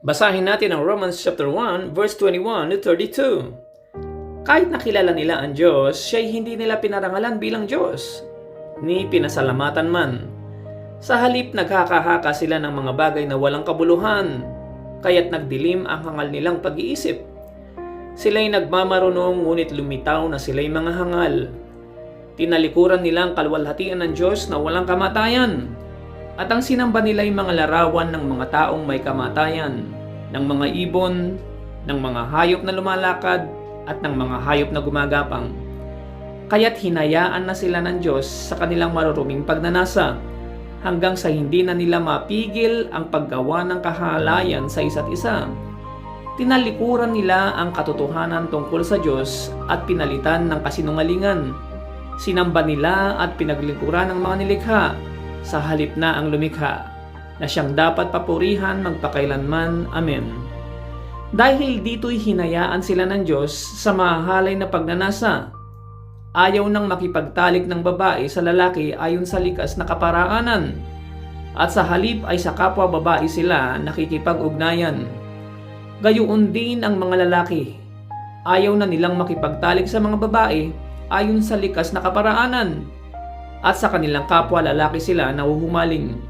Basahin natin ang Romans chapter 1 verse 21 to 32. Kahit nakilala nila ang Diyos, siya'y hindi nila pinarangalan bilang Diyos, ni pinasalamatan man. Sa halip nagkakahaka sila ng mga bagay na walang kabuluhan, kaya't nagdilim ang hangal nilang pag-iisip. Sila'y nagmamarunong ngunit lumitaw na sila'y mga hangal. Tinalikuran nila ang kalwalhatian ng Diyos na walang kamatayan, at ang sinamba nila'y mga larawan ng mga taong may kamatayan, ng mga ibon, ng mga hayop na lumalakad, at ng mga hayop na gumagapang. Kaya't hinayaan na sila ng Diyos sa kanilang maruruming pagnanasa, hanggang sa hindi na nila mapigil ang paggawa ng kahalayan sa isa't isa. Tinalikuran nila ang katotohanan tungkol sa Diyos at pinalitan ng kasinungalingan. Sinamba nila at pinaglikuran ng mga nilikha sa halip na ang lumikha, na siyang dapat papurihan magpakailanman. Amen. Dahil dito'y hinayaan sila ng Diyos sa mahalay na pagnanasa. Ayaw nang makipagtalik ng babae sa lalaki ayon sa likas na kaparaanan, at sa halip ay sa kapwa babae sila nakikipag-ugnayan. Gayoon din ang mga lalaki. Ayaw na nilang makipagtalik sa mga babae ayon sa likas na kaparaanan, at sa kanilang kapwa lalaki sila nahuhumaling.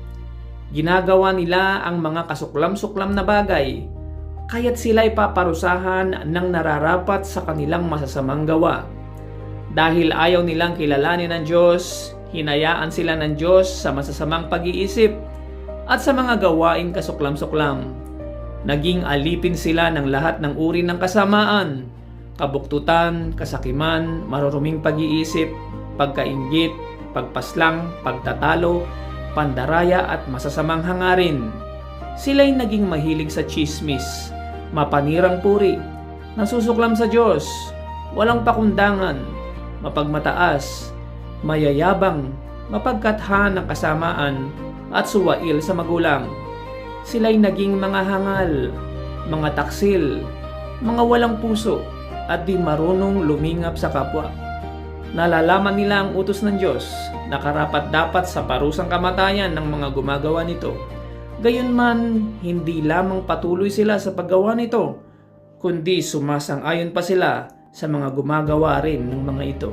Ginagawa nila ang mga kasuklam-suklam na bagay, kaya't sila'y paparusahan ng nararapat sa kanilang masasamang gawa. Dahil ayaw nilang kilalanin ng Diyos, hinayaan sila ng Diyos sa masasamang pag-iisip at sa mga gawaing kasuklam-suklam. Naging alipin sila ng lahat ng uri ng kasamaan, kabuktutan, kasakiman, maruruming pag-iisip, pagkainggit, pagpaslang, pagtatalo, pandaraya at masasamang hangarin. Sila'y naging mahilig sa tsismis, mapanirang puri, nasusuklam sa Diyos, walang pakundangan, mapagmataas, mayayabang, mapagkathan ng kasamaan, at suwail sa magulang. Sila'y naging mga hangal, mga taksil, mga walang puso, at di marunong lumingap sa kapwa. Nalalaman nila ang utos ng Diyos na karapat-dapat sa parusang kamatayan ng mga gumagawa nito. Gayunman, hindi lamang patuloy sila sa paggawa nito, kundi sumasang-ayon pa sila sa mga gumagawa rin ng mga ito.